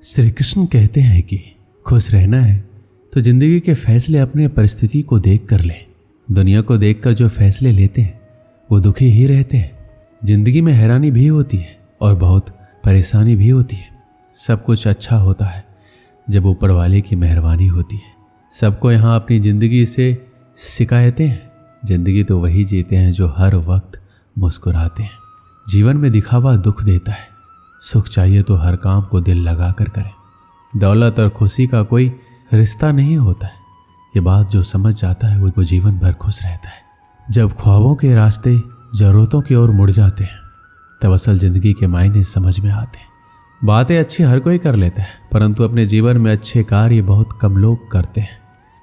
श्री कृष्ण कहते हैं कि खुश रहना है तो जिंदगी के फैसले अपने परिस्थिति को देख कर लें। दुनिया को देखकर जो फैसले लेते हैं वो दुखी ही रहते हैं। जिंदगी में हैरानी भी होती है और बहुत परेशानी भी होती है। सब कुछ अच्छा होता है जब ऊपर वाले की मेहरबानी होती है। सबको यहाँ अपनी ज़िंदगी से शिकायतें हैं। ज़िंदगी तो वही जीते हैं जो हर वक्त मुस्कुराते हैं। जीवन में दिखावा दुख देता है। सुख चाहिए तो हर काम को दिल लगा कर करें। दौलत और खुशी का कोई रिश्ता नहीं होता है। ये बात जो समझ जाता है वो जीवन भर खुश रहता है। जब ख्वाबों के रास्ते ज़रूरतों की ओर मुड़ जाते हैं तब असल ज़िंदगी के मायने समझ में आते हैं। बातें अच्छी हर कोई कर लेता है, परंतु अपने जीवन में अच्छे कार्य बहुत कम लोग करते हैं।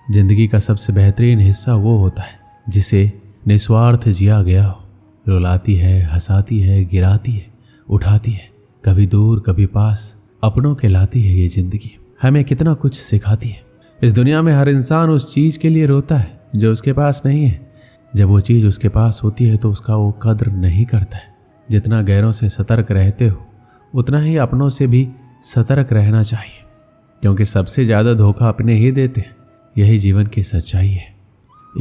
जिंदगी का सबसे बेहतरीन हिस्सा वो होता है जिसे निस्वार्थ जिया गया हो। रुलाती है, हंसाती है, गिराती है, उठाती है, कभी दूर कभी पास अपनों के लाती है। ये जिंदगी हमें कितना कुछ सिखाती है। इस दुनिया में हर इंसान उस चीज़ के लिए रोता है जो उसके पास नहीं है। जब वो चीज़ उसके पास होती है तो उसका वो कद्र नहीं करता है। जितना गैरों से सतर्क रहते हो उतना ही अपनों से भी सतर्क रहना चाहिए, क्योंकि सबसे ज़्यादा धोखा अपने ही देते हैं। यही जीवन की सच्चाई है।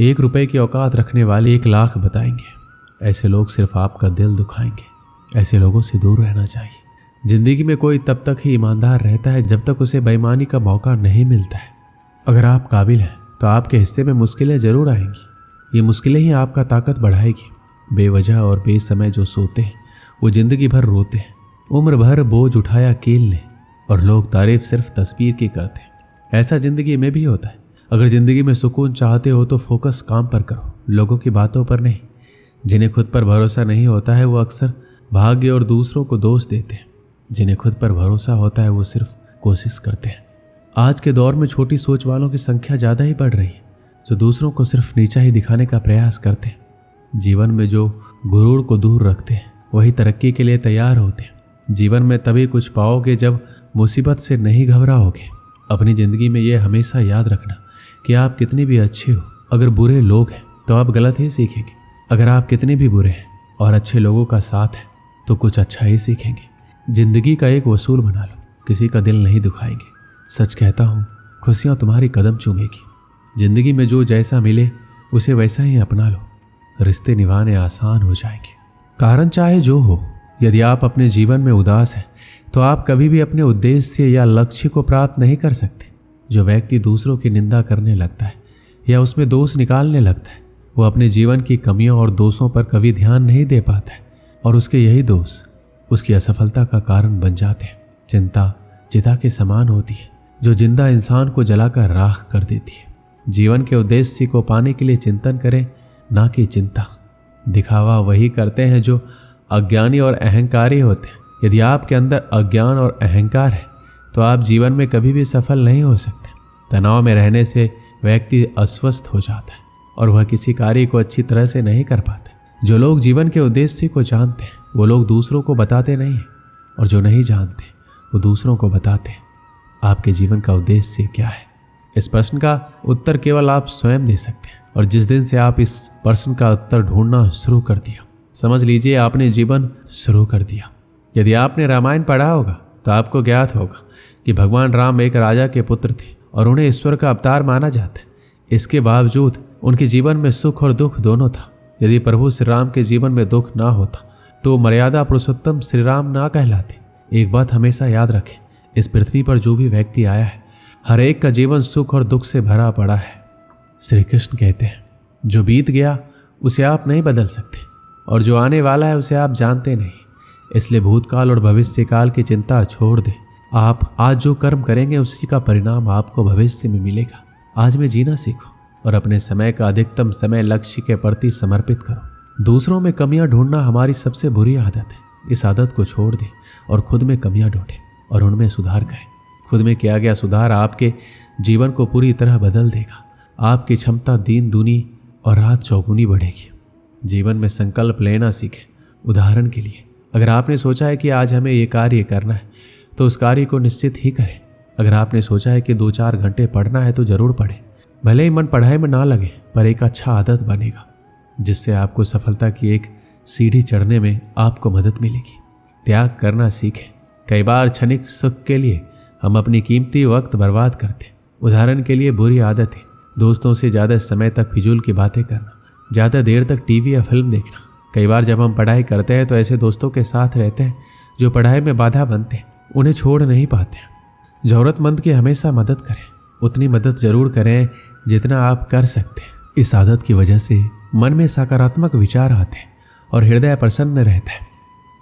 1 रुपए की औकात रखने वाले 1 लाख बताएंगे। ऐसे लोग सिर्फ आपका दिल दुखाएंगे। ऐसे लोगों से दूर रहना चाहिए। जिंदगी में कोई तब तक ही ईमानदार रहता है जब तक उसे बेईमानी का मौका नहीं मिलता है। अगर आप काबिल हैं तो आपके हिस्से में मुश्किलें ज़रूर आएंगी। ये मुश्किलें ही आपका ताकत बढ़ाएगी। बेवजह और बेसमय जो सोते हैं वो ज़िंदगी भर रोते हैं। उम्र भर बोझ उठाया कील ने और लोग तारीफ सिर्फ तस्वीर की करते हैं। ऐसा ज़िंदगी में भी होता है। अगर ज़िंदगी में सुकून चाहते हो तो फोकस काम पर करो, लोगों की बातों पर नहीं। जिन्हें खुद पर भरोसा नहीं होता है वो अक्सर भाग्य और दूसरों को दोष देते हैं। जिन्हें खुद पर भरोसा होता है वो सिर्फ कोशिश करते हैं। आज के दौर में छोटी सोच वालों की संख्या ज़्यादा ही बढ़ रही है, जो दूसरों को सिर्फ नीचा ही दिखाने का प्रयास करते हैं। जीवन में जो गुरूर को दूर रखते हैं वही तरक्की के लिए तैयार होते हैं। जीवन में तभी कुछ पाओगे जब मुसीबत से नहीं घबराओगे। अपनी ज़िंदगी में ये हमेशा याद रखना कि आप कितने भी अच्छे हो, अगर बुरे लोग हैं तो आप गलत ही सीखेंगे। अगर आप कितने भी बुरे हैं और अच्छे लोगों का साथ है तो कुछ अच्छा ही सीखेंगे। ज़िंदगी का एक वसूल बना लो, किसी का दिल नहीं दुखाएंगे। सच कहता हूँ, खुशियाँ तुम्हारी कदम चूमेगी। ज़िंदगी में जो जैसा मिले उसे वैसा ही अपना लो। रिश्ते निभाने आसान हो जाएंगे। कारण चाहे जो हो, यदि आप अपने जीवन में उदास हैं तो आप कभी भी अपने उद्देश्य या लक्ष्य को प्राप्त नहीं कर सकते। जो व्यक्ति दूसरों की निंदा करने लगता है या उसमें दोष निकालने लगता है वो अपने जीवन की कमियों और दोषों पर कभी ध्यान नहीं दे पाता है और उसके यही दोष उसकी असफलता का कारण बन जाते हैं। चिंता चिता के समान होती है जो जिंदा इंसान को जलाकर राख कर देती है। जीवन के उद्देश्य को पाने के लिए चिंतन करें, ना कि चिंता। दिखावा वही करते हैं जो अज्ञानी और अहंकारी होते हैं। यदि आपके अंदर अज्ञान और अहंकार है तो आप जीवन में कभी भी सफल नहीं हो सकते। तनाव में रहने से व्यक्ति अस्वस्थ हो जाता है और वह किसी कार्य को अच्छी तरह से नहीं कर पाता। जो लोग जीवन के उद्देश्य को जानते हैं वो लोग दूसरों को बताते नहीं हैं, और जो नहीं जानते वो दूसरों को बताते हैं। आपके जीवन का उद्देश्य क्या है? इस प्रश्न का उत्तर केवल आप स्वयं दे सकते हैं। और जिस दिन से आप इस प्रश्न का उत्तर ढूंढना शुरू कर दिया, समझ लीजिए आपने जीवन शुरू कर दिया। यदि आपने रामायण पढ़ा होगा तो आपको ज्ञात होगा कि भगवान राम एक राजा के पुत्र थे और उन्हें ईश्वर का अवतार माना जाता है। इसके बावजूद उनके जीवन में सुख और दुख दोनों था। यदि प्रभु श्री राम के जीवन में दुख ना होता तो मर्यादा पुरुषोत्तम श्री राम ना कहलाते। एक बात हमेशा याद रखें, इस पृथ्वी पर जो भी व्यक्ति आया है हर एक का जीवन सुख और दुख से भरा पड़ा है। श्री कृष्ण कहते हैं, जो बीत गया उसे आप नहीं बदल सकते और जो आने वाला है उसे आप जानते नहीं। इसलिए भूतकाल और भविष्य काल की चिंता छोड़ दें। आप आज जो कर्म करेंगे उसी का परिणाम आपको भविष्य में मिलेगा। आज में जीना सीखो और अपने समय का अधिकतम समय लक्ष्य के प्रति समर्पित करो। दूसरों में कमियां ढूंढना हमारी सबसे बुरी आदत है। इस आदत को छोड़ दें और खुद में कमियां ढूंढें और उनमें सुधार करें। खुद में किया गया सुधार आपके जीवन को पूरी तरह बदल देगा। आपकी क्षमता दिन दूनी और रात चौगुनी बढ़ेगी। जीवन में संकल्प लेना सीखें। उदाहरण के लिए, अगर आपने सोचा है कि आज हमें ये कार्य करना है तो उस कार्य को निश्चित ही करें। अगर आपने सोचा है कि 2-4 घंटे पढ़ना है तो जरूर पढ़ें। भले ही मन पढ़ाई में ना लगे पर एक अच्छा आदत बनेगा जिससे आपको सफलता की एक सीढ़ी चढ़ने में आपको मदद मिलेगी। त्याग करना सीखें। कई बार क्षणिक सुख के लिए हम अपनी कीमती वक्त बर्बाद करते। उदाहरण के लिए बुरी आदतें, दोस्तों से ज़्यादा समय तक फिजूल की बातें करना, ज़्यादा देर तक टीवी या फिल्म देखना। कई बार जब हम पढ़ाई करते हैं तो ऐसे दोस्तों के साथ रहते हैं जो पढ़ाई में बाधा बनते हैं, उन्हें छोड़ नहीं पाते। ज़रूरतमंद की हमेशा मदद करें, उतनी मदद ज़रूर करें जितना आप कर सकते हैं। इस आदत की वजह से मन में सकारात्मक विचार आते हैं और हृदय प्रसन्न रहता है।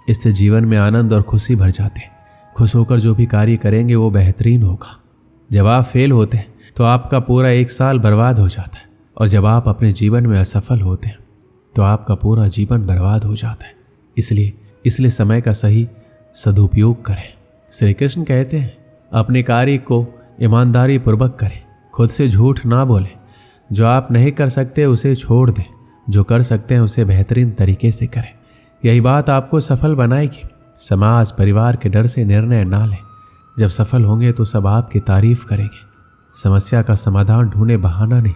इससे जीवन में आनंद और खुशी भर जाते हैं। खुश होकर जो भी कार्य करेंगे वो बेहतरीन होगा। जब आप फेल होते हैं तो आपका पूरा 1 साल बर्बाद हो जाता है, और जब आप अपने जीवन में असफल होते हैं तो आपका पूरा जीवन बर्बाद हो जाता है। इसलिए समय का सही सदुपयोग करें। श्री कृष्ण कहते हैं, अपने कार्य को ईमानदारी पूर्वक करें, खुद से झूठ ना बोलें। जो आप नहीं कर सकते उसे छोड़ दें, जो कर सकते हैं उसे बेहतरीन तरीके से करें। यही बात आपको सफल बनाएगी। समाज परिवार के डर से निर्णय ना लें। जब सफल होंगे तो सब आपकी तारीफ करेंगे। समस्या का समाधान ढूंढे, बहाना नहीं,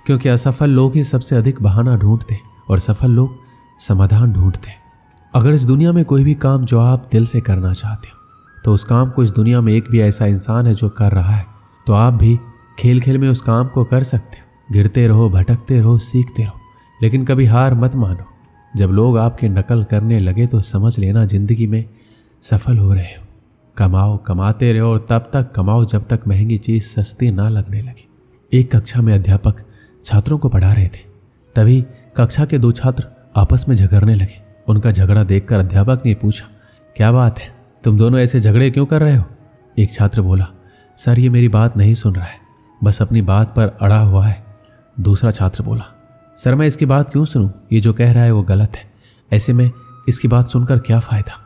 क्योंकि असफल लोग ही सबसे अधिक बहाना ढूंढते और सफल लोग समाधान ढूंढते। अगर इस दुनिया में कोई भी काम जो आप दिल से करना चाहते हो तो उस काम को इस दुनिया में एक भी ऐसा इंसान है जो कर रहा है, तो आप भी खेल खेल में उस काम को कर सकते हो। गिरते रहो, भटकते रहो, सीखते रहो, लेकिन कभी हार मत मानो। जब लोग आपकी नकल करने लगे तो समझ लेना जिंदगी में सफल हो रहे हो। कमाओ, कमाते रहो और तब तक कमाओ जब तक महंगी चीज़ सस्ती ना लगने लगे। एक कक्षा में अध्यापक छात्रों को पढ़ा रहे थे। तभी कक्षा के 2 छात्र आपस में झगड़ने लगे। उनका झगड़ा देखकर अध्यापक ने पूछा, क्या बात है, तुम दोनों ऐसे झगड़े क्यों कर रहे हो? एक छात्र बोला, सर ये मेरी बात नहीं सुन रहा है, बस अपनी बात पर अड़ा हुआ है। दूसरा छात्र बोला, सर मैं इसकी बात क्यों सुनूं, ये जो कह रहा है वो गलत है, ऐसे में इसकी बात सुनकर क्या फ़ायदा।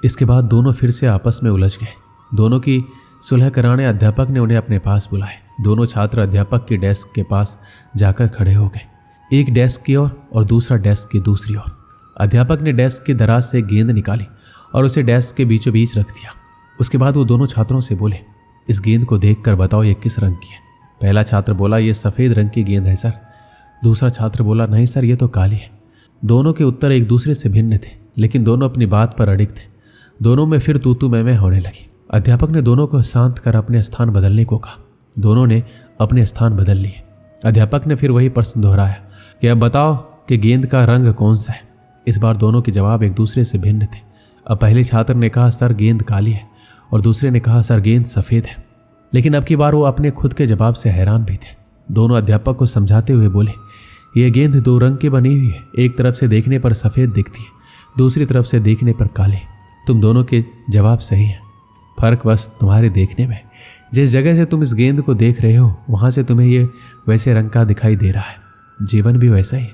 इसके बाद दोनों फिर से आपस में उलझ गए। दोनों की सुलह कराने अध्यापक ने उन्हें अपने पास बुलाए। दोनों छात्र अध्यापक की डेस्क के पास जाकर खड़े हो गए, एक डेस्क की ओर और दूसरा डेस्क की दूसरी ओर। अध्यापक ने डेस्क की दराज से गेंद निकाली और उसे डेस्क के बीचों बीच रख दिया। उसके बाद वो दोनों छात्रों से बोले, इस गेंद को देखकर बताओ ये किस रंग की है। पहला छात्र बोला, ये सफ़ेद रंग की गेंद है सर। दूसरा छात्र बोला, नहीं सर ये तो काली है। दोनों के उत्तर एक दूसरे से भिन्न थे, लेकिन दोनों अपनी बात पर अडिग थे। दोनों में फिर तू मैं होने लगी। अध्यापक ने दोनों को शांत कर अपने स्थान बदलने को कहा। दोनों ने अपने स्थान बदल लिए। अध्यापक ने फिर वही प्रश्न दोहराया कि अब बताओ कि गेंद का रंग कौन सा है। इस बार दोनों के जवाब एक दूसरे से भिन्न थे। अब पहले छात्र ने कहा सर गेंद काली है और दूसरे ने कहा सर गेंद सफ़ेद है। लेकिन अब की बार वो अपने खुद के जवाब से हैरान भी थे। दोनों अध्यापक को समझाते हुए बोले, यह गेंद 2 रंग की बनी हुई है, एक तरफ से देखने पर सफ़ेद दिखती है, दूसरी तरफ से देखने पर काली। तुम दोनों के जवाब सही हैं, फर्क बस तुम्हारे देखने में। जिस जगह से तुम इस गेंद को देख रहे हो वहाँ से तुम्हें ये वैसे रंग का दिखाई दे रहा है। जीवन भी वैसा ही है।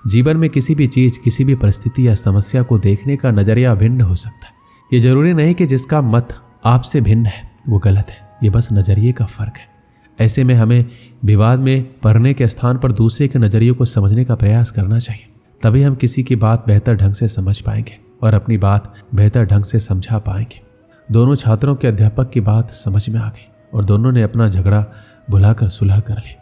जीवन में किसी भी चीज़, किसी भी परिस्थिति या समस्या को देखने का नज़रिया भिन्न हो सकता है। ये जरूरी नहीं कि जिसका मत आपसे भिन्न है वो गलत है, ये बस नज़रिए का फ़र्क है। ऐसे में हमें विवाद में पढ़ने के स्थान पर दूसरे के नज़रिए को समझने का प्रयास करना चाहिए। तभी हम किसी की बात बेहतर ढंग से समझ पाएंगे और अपनी बात बेहतर ढंग से समझा पाएंगे। दोनों छात्रों के अध्यापक की बात समझ में आ गई और दोनों ने अपना झगड़ा भुलाकर सुलह कर ली।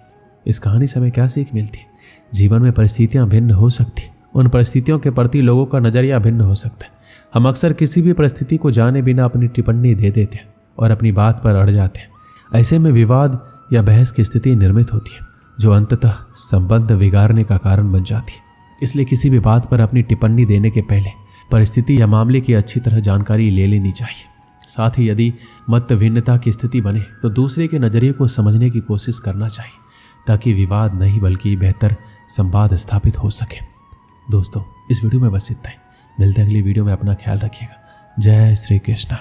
इस कहानी से हमें क्या सीख मिलती है? जीवन में परिस्थितियां भिन्न हो सकती हैं। उन परिस्थितियों के प्रति लोगों का नज़रिया भिन्न हो सकता है। हम अक्सर किसी भी परिस्थिति को जाने बिना अपनी टिप्पणी दे देते हैं और अपनी बात पर अड़ जाते हैं। ऐसे में विवाद या बहस की स्थिति निर्मित होती है जो अंततः संबंध बिगाड़ने का कारण बन जाती है। इसलिए किसी भी बात पर अपनी टिप्पणी देने के पहले परिस्थिति या मामले की अच्छी तरह जानकारी ले लेनी चाहिए। साथ ही यदि मत भिन्नता की स्थिति बने तो दूसरे के नज़रिए को समझने की कोशिश करना चाहिए ताकि विवाद नहीं बल्कि बेहतर संवाद स्थापित हो सके। दोस्तों इस वीडियो में बस इतना ही। मिलते हैं अगली वीडियो में। अपना ख्याल रखिएगा। जय श्री कृष्ण।